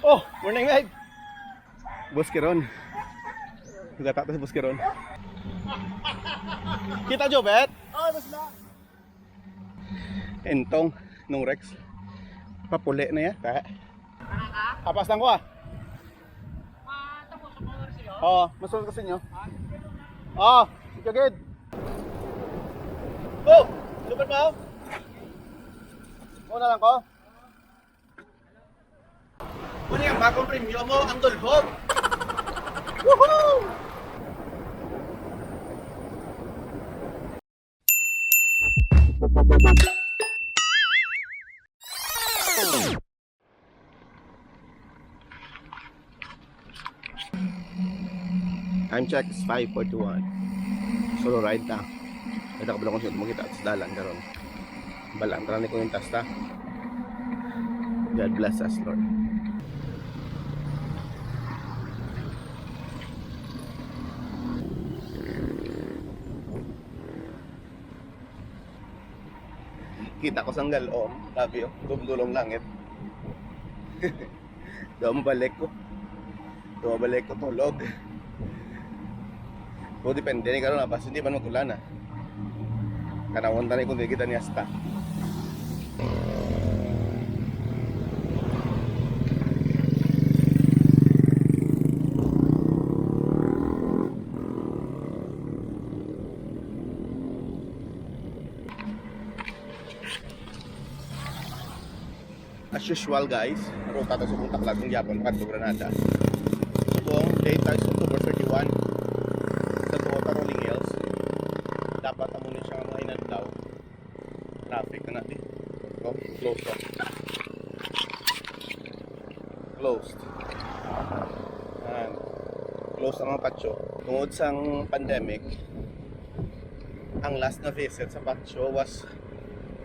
Oh, morning mate. Bos Kiron. Gata ta si Bos Kiron. Kita jo bet? Oh, mas na. Entong nung Rex. Papuli na ya, ta. Kapas lang ko ah. Tapos sa mga siyo. Oo, masunod ko sa inyo. Oo, ikaw gid. Oh, super pa. Una lang ko. Ano yung bagong premium mo? Ang tulbog! Woohoo! Time check is 5:41. Solo ride na. Kita ka kung sino makita at sa dalan karon. Balang tarani ko yung tasta. God bless us, Lord. Kita ko sang galom, sabi yo, dumdulong langit. Daw mabalik ko. Tulog. So depende ni karon pas hindi man magulan na. Kanawon tani kung di kita ni asta. As usual guys, ruta to sa Punta Clag ng Japon, kadto Granada. Subong date tayo sa October 31 sa Toyota Rolling Hills. Dapat amunin siya mga inadlaw. Traffic na natin. So, closed to. Closed. And closed ang mga patio. Tungod sang pandemic, ang last na visit sa patio was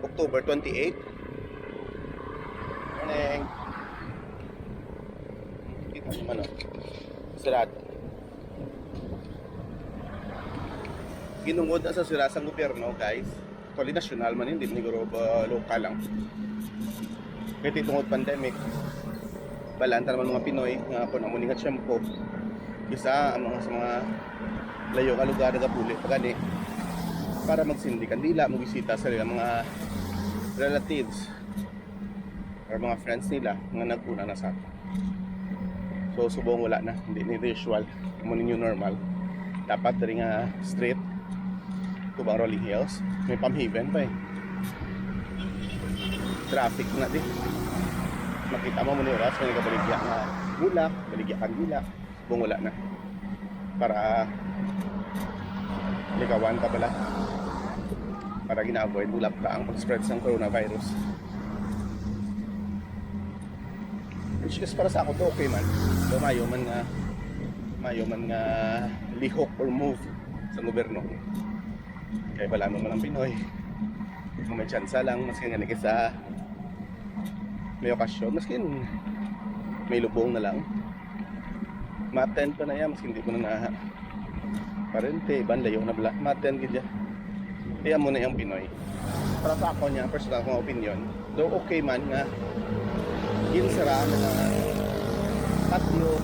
October 28. Morning. Kita naman o. Sirado. Ginungod na sa sirasang gobyerno guys. Actually national man hindi siguro local lang. Kaya tungod pandemic. Balanta naman mga Pinoy nga kung amuning at shampoo. Isa ang mga sa mga layo ka lugar na puli pagani para magsindi kandila, magbisita sa mga relatives or mga friends nila nga nagpuna na sa atin. So subong wala na, hindi ni usual, mo new normal. Dapat rin nga straight to bang Rolling Hills. May pamhiven pa eh. Traffic na di. Makita mo muna oras kung nagkabaligya nga bulak, baligya kang gila. Subong wala na. Para likawan pa pala. Para gina-avoid bulak ka ang pag-spread ng coronavirus. Which is para sa ako to okay man. So mayo man nga lihok or move sa gobyerno. Kaya wala naman ang Pinoy. Kung may chance lang, maski nga sa may okasyon, maski may lubong na lang. Ma-attend pa na yan, maski hindi ko na parente, iban layo na bala. Ma-attend gid ya. Kaya mo na yung Pinoy. Para sa ako niya, personal kong opinion, though okay man nga ginsara ng mga patio,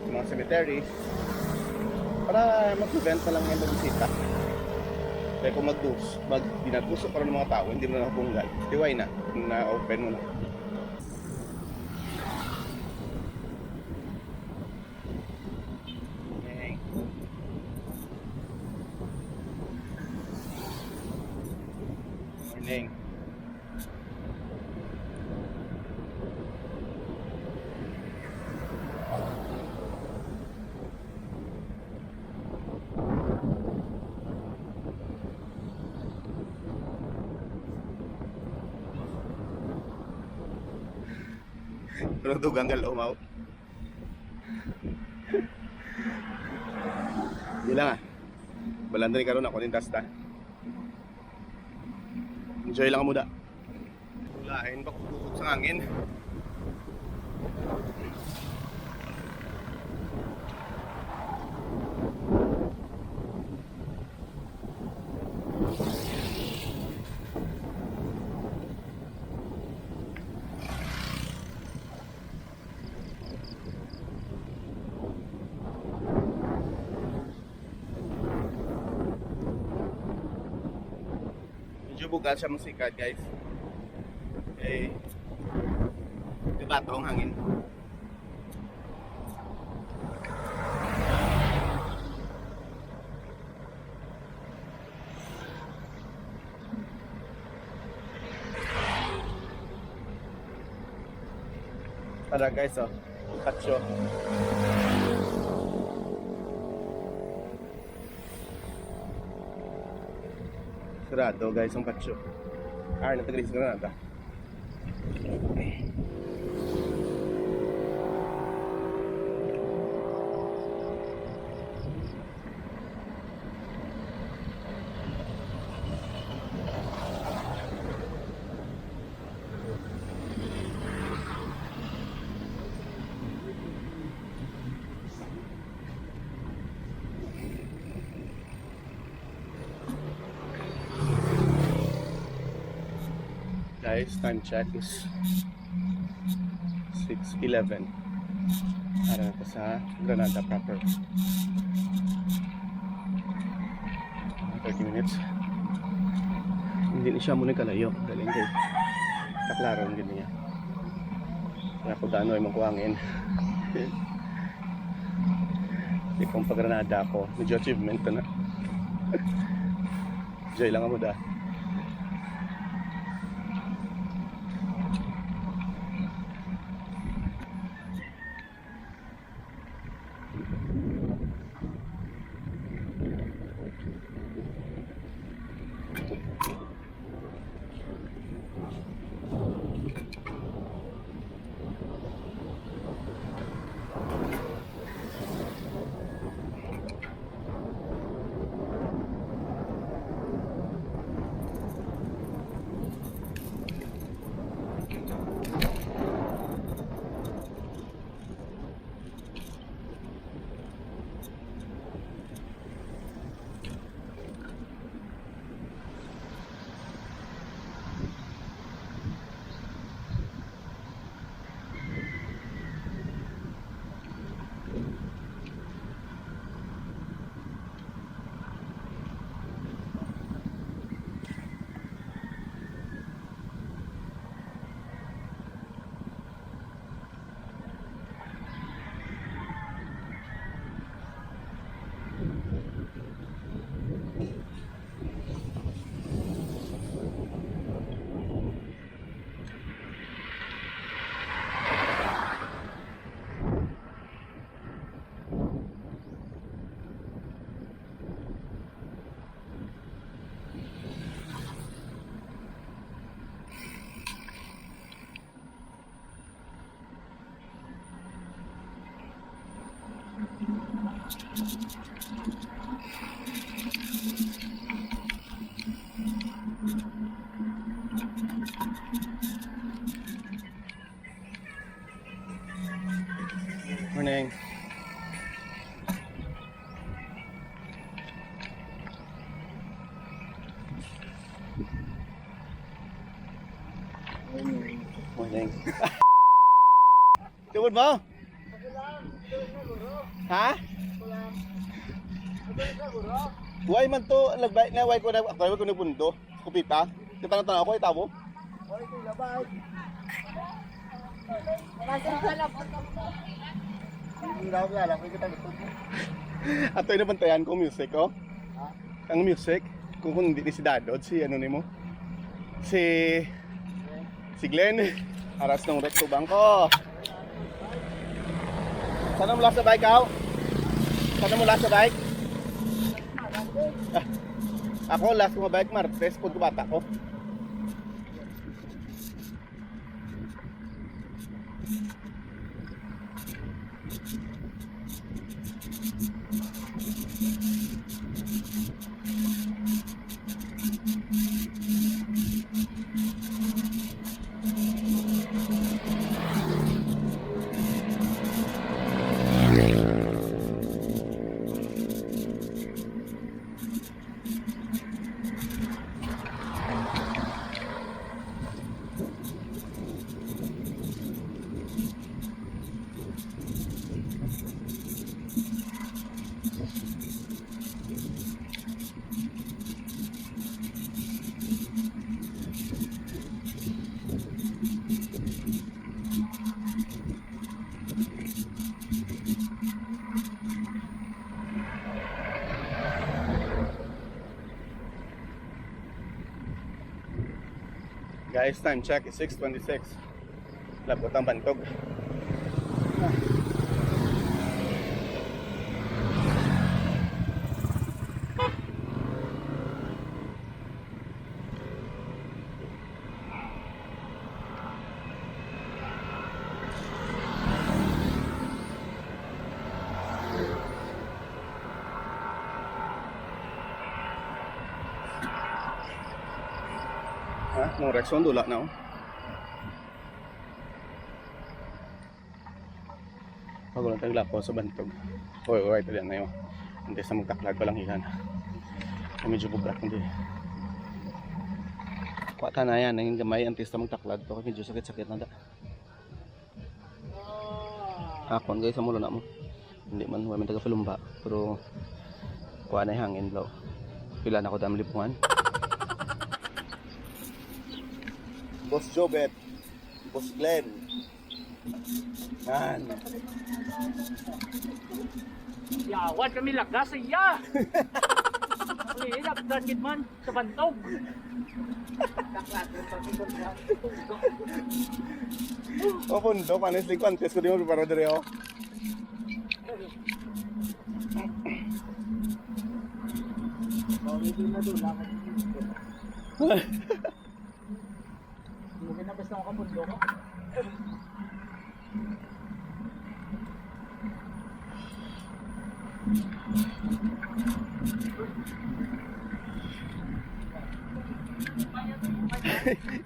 mga cemetery para mag-prevent na lang yung magbisita. Kaya kung dinagusok para ng mga tao, hindi mo na nakapunggal, diway na open mo na. Morning. Pero dugang galaw. Hindi lang ah. Balanda rin karoon ako ng tasta. Enjoy lang muna. Ulain, bakukukot sa hangin. bugal siya musika guys. Eh, diba ito ang hangin? Tara guys, oh. Patio. Sarado guys ang patio. Natagalis na nata. Guys, time check is 6:11. Para na sa Granada proper. 30 minutes. Hindi na siya muna kalayo. Galing kay kaklaro ang ganyan niya. Kaya kung gaano ay magkuhangin. Hindi kong pag Granada ako. Medyo achievement na. Joy lang ako da. Morning. Morning. Tubod mo? Ha? Why man to nagbay na why ko na ako ko nagpundo. Kupita. Kitang-tanaw ako itawo. Oy, ito labay. Nasaan ka na? Hindi raw yan, ako kita gusto. Ato ina bantayan ko music ko. Ang music kung hindi ni si Dadod si ano nimo. Si Glenn. Aras ng recto bangko. Sana mula sa bike ako? Sana mula sa bike? Ako last ko bike Martes pud ko bata ko. Guys, time check is 6:26. Labot ang bantog. Ha? Nung Rexon dula na oh. Pagulang taglapo sa bantog. Oy, ito yan na yun. Hindi sa magtaklag palang ilan. Medyo bubrak hindi. Kuwata na yan, nanging gamay ang tista magtaklag. Ito medyo sakit-sakit na da. Hakon guys, sa mulo na mo. Hindi man, wala man taga palumba. Pero kuha na yung hangin blow. Pila na ko dam lipungan. Boss Jobet, Boss Glenn. Yan. Yawan kami lagas iya. Hilap sakit man sa bantog. O pundo, panis lingkwantes ko di mo preparo diri oh. Mungkin na basta ako kamundo ko.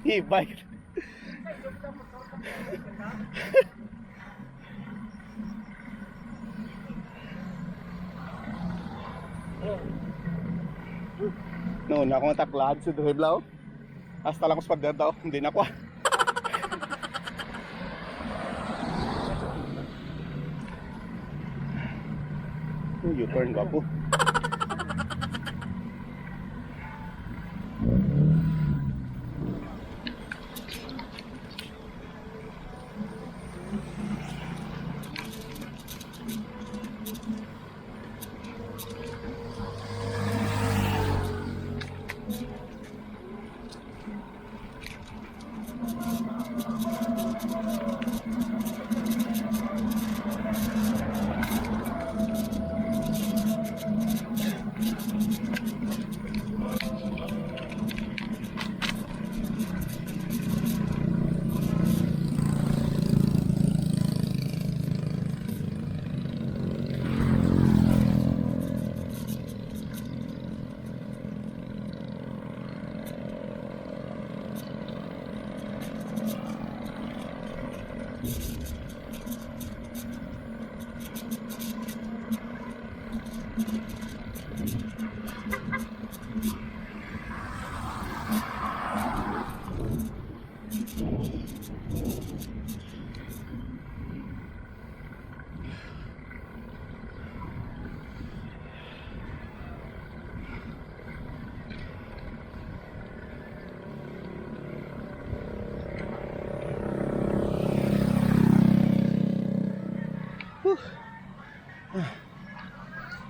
E-bike. No, na akong taklad sa Duhiblaw. Hasta lang ko sa pagdadaw, hindi na ko. U-turn ko po.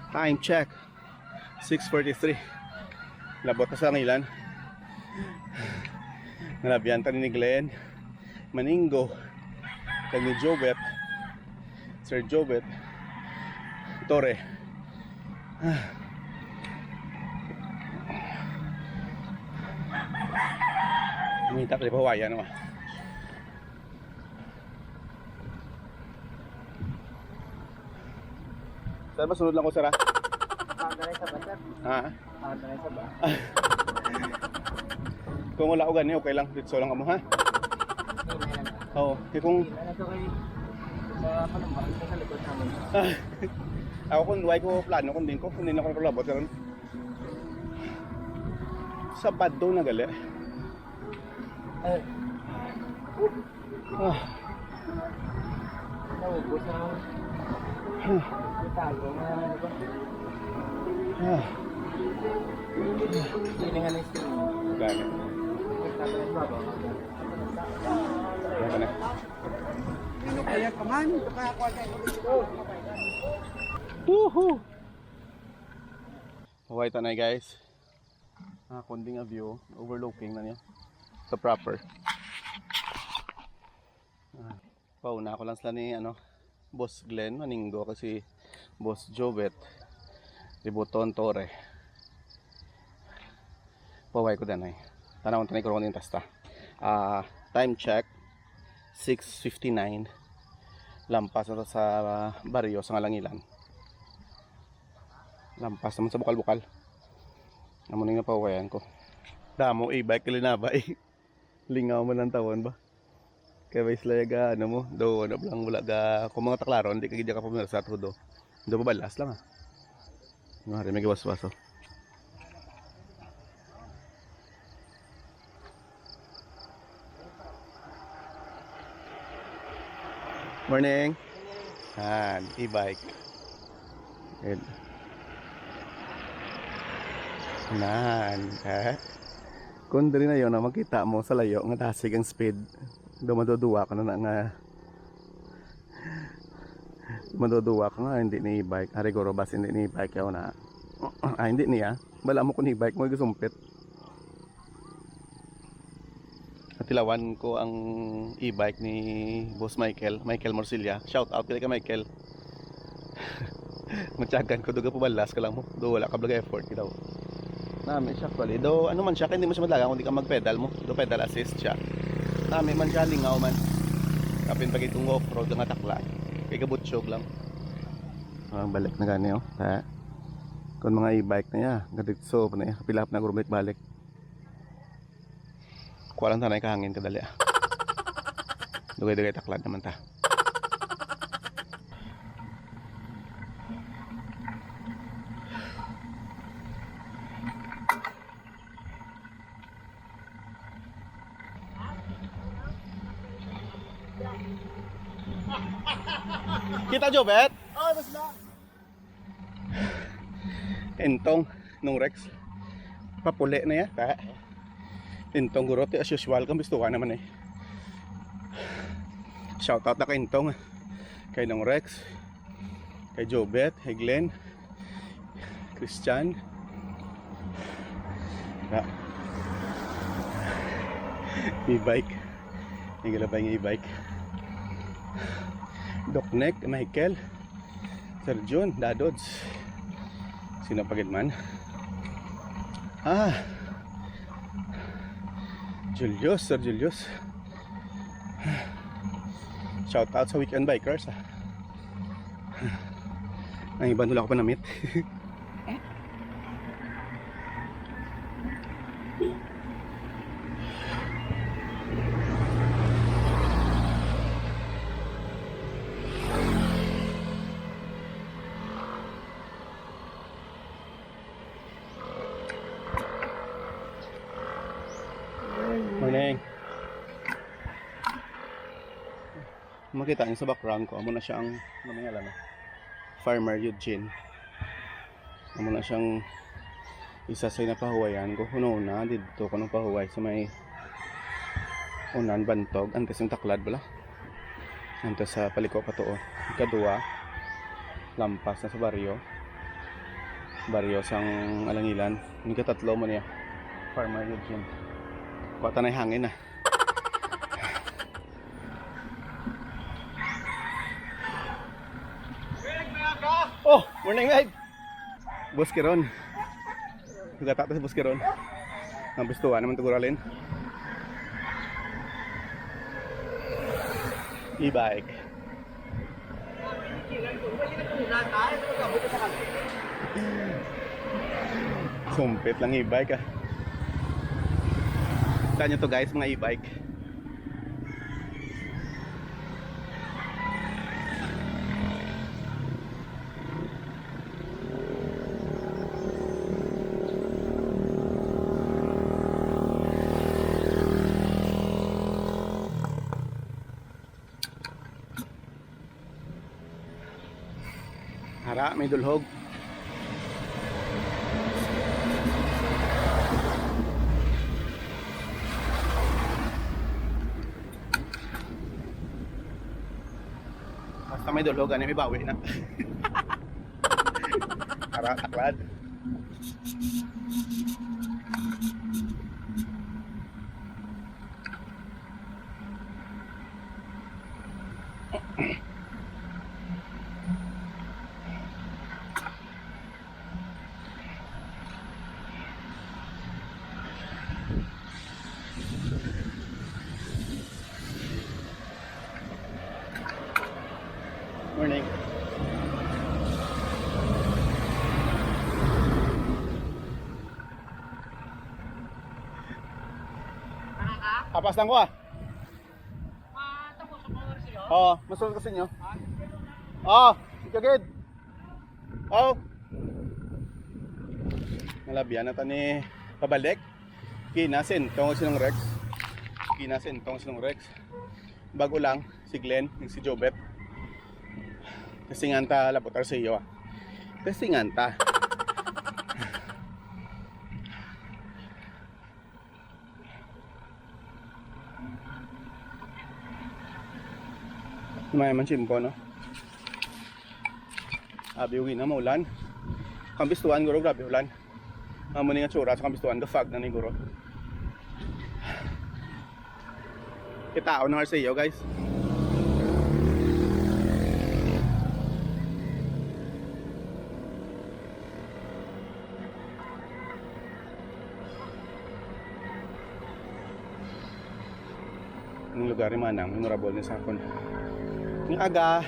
Time check 6:43. Labot na sa ngilan. Nalabyan ta ni Glenn Maningo kag ni Jobet, Sir Jobet Torre. Umita pa di Hawaii naman. Saan ba sunod lang ko sara? Pagdalay sa bata. Ha? Pagdalay sa bata. Kung wala ko gani, okay lang. Dito lang mo ha? Oo. Kaya kung... Ano to kayo? Sa palumba, sa likod namin. Ako kung why ko plano, kung din ako nakalabot. Sabado na gali. Naubos na ako. Itago na ano ba? Hindi nga na steam. Gani. Nagtatanong ba ba? Yan ka na. Kaya ka man, kakakuha tayo dito. Woohoo! Hawaii tanay guys. Kunding a view, overlooking na niya. sa proper. Pauna ko lang sila ni Boss Glenn Maninggo kasi Boss Jovet Ributon Torre. Paway ko din ay. Tanawon tanay ko ron yung tasta. Time check 6:59. Lampas na to sa baryo sa Ngalangilan. Lampas naman sa bukal-bukal. Naman yung napawayan ko. Damo e-bike kalinabay. Lingaw mo ng tawon ba? Kaya ba isla ga mo? Do lang wala ga kung mga taklaron hindi ka gidya ka pumira sa tudo. Do babalas lang ah. Mari may gawas-waso. Morning. E-bike. Good. Kung dali na yun na makita mo sa layo nga dasig ang speed, maduduwa ka na nga maduduwa ka nga hindi ni e-bike. Arigoro bas hindi ni e-bike yaw na hindi niya bala mo kung e-bike mo gusumpit. Tilawan ko ang e-bike ni Boss Michael Morcilla. Shout out kay Michael. Matyagan ko duga pubalas ka lang mo. Do wala ka blaga effort daw. Namin siya actually. Do ano man siya, hindi mo siya madlaga kung di ka mag-pedal mo. Do pedal assist siya. Namin man siya lingaw man. Kapin pag itong off-road nga takla. Kay kabutsyog lang. Balik na gani oh. Kung mga e-bike na ya, gaditso pa na ya, kapilap na gurumit balik. Kuwalan tanay kahangin kadali ah. Dugay-dugay taklad naman ta. Kita Jobet? Oh, mas na. Entong nung Rex. Papuli na ya, ta. Entong gurote as usual kang gusto ka naman eh. Shout out na kay Entong, kay nung Rex, kay Jobet, kay Glenn, Christian. E-bike. Igalabay ng e-bike. Doknek, Michael, Sir John, Dadods. Sino pagid man? Julius, Sir Julius. Shout out sa weekend bikers ah. Ang iba nula ko pa na-meet. Morning. Makita niyo sa background ko, amo na siyang namangalan na Farmer Eugene. Amo na siyang isa sa napahuwayan ko. Una dito ko nang pahuway sa may unan bantog antes yung taklad bala. Antes sa paliko pa to. Kadua lampas na sa baryo sang Alangilan. Ni katatlo mo niya Farmer Eugene. Kuwata na hangin na. Oh, morning Meg. Boss Kiron. Nagata sa Boss Kiron. Ang bistuan naman tuguralin. E-bike. Sumpit lang e-bike ah. Saan nyo to guys, mga e-bike. Hara, may dulhog. Basta may dulhog, may bawi na. Hara, taklad. Morning. Kapas lang ko ah. Tapos sa mga siya. Oo, masunod kasi nyo. Oo, ikaw good. Oo. Nalabyan na ta ni pabalik. Kinasin, tungkol sinong Rex. Kinasin, tungkol sinong Rex. Bago lang, si Glenn, yung si Jobet. Kasi nga ta lapotar sa iyo ah. Kasi nga ta. May man chimpo no. Abi uwi na maulan. Kambistuan guro grabe ulan. Amo ni nga tsura sa kambistuan gafag na ni guro. Kitao na sa iyo guys. Ang lugar ni Manang, memorable ni sa akon. Ang aga.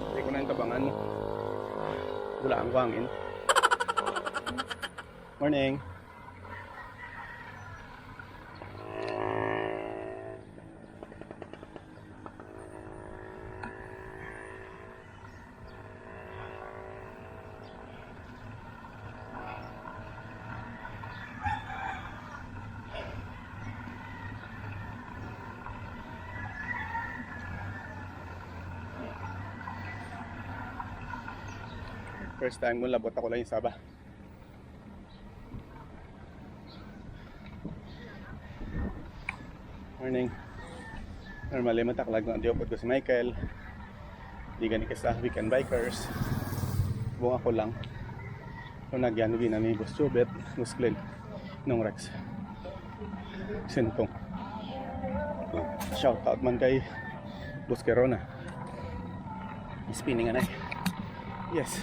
Hindi ko na yung tabangan mo. Wala ang wangin. Morning. First time mo labot ako lang yung Saba. Morning. Normally mataklag na diopod ko si Michael. Di gani ka sa weekend bikers. Buong ako lang. Kung nagyan na ni Boss Jobet, Boss Glenn, nung Rex. Sintong. Shout out man kay Boss Kerona. Spinning na eh. Yes.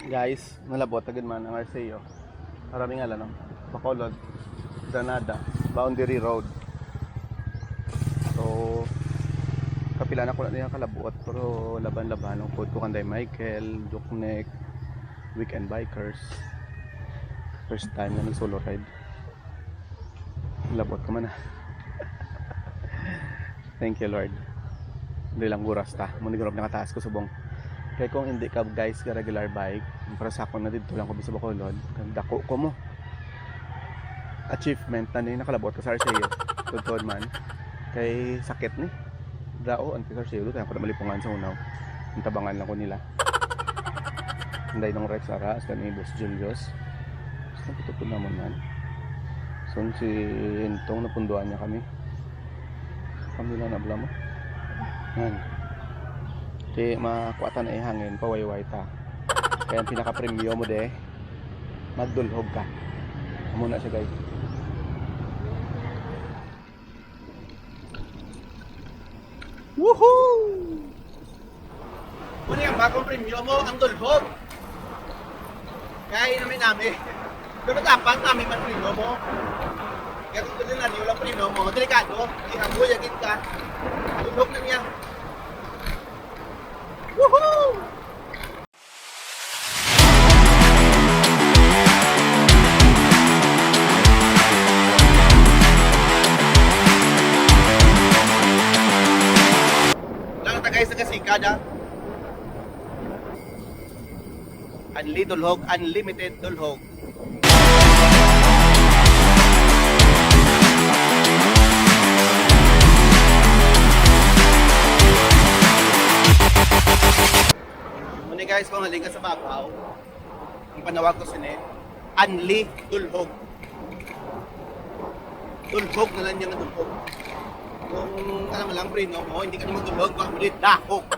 Guys, malabot agad man ang Arceo. Maraming alam, no? Bacolod, Granada, Boundary Road. So, kapila na ko na niya kalabot, pero laban-laban ang code ko kanday Michael, Joknek, Weekend Bikers. First time na nag-solo ride. Labot ka man ah. Thank you Lord. Hindi lang guras ta. Munigurap nakataas ko subong. Kaya kung hindi ka guys ka regular bike, para sa ako na dito lang ko sa Bacolod, dako ko mo. Achievement na ni nakalabot ka sa Arceo. Totoo man. Kay sakit ni. Dao ang sa Arceo kaya ko na malipungan sa unaw. Ang tabangan lang ko nila. Hinday ng Rex Aras kani Boss Julius. Naputupod naman man. So si Intong napunduan niya kami. Kami lang nabla mo. Yan. Di makuatan na ihangin, pawayway ta. Kaya ang pinaka-premyo mo de, magdulhog ka. Muna siya guys. Woohoo! Muna yung bagong premyo mo, ang dulhog. Kaya namin. Pero dapat namin man premyo mo. Kaya kung doon na niyo lang premyo mo, delikado. Ihaboy, yagit ka. Dulhog na niya. Woohoo! Lang ta guys sa kasikada. Unlimited dulhog. Guys, kung halika sa babaw, ang panawag ko sini, Unli Dulhog. Dulhog na lang niya na dulhog. Kung alam mo lang, pre, no? Hindi ka naman tubag, ulit, dahok.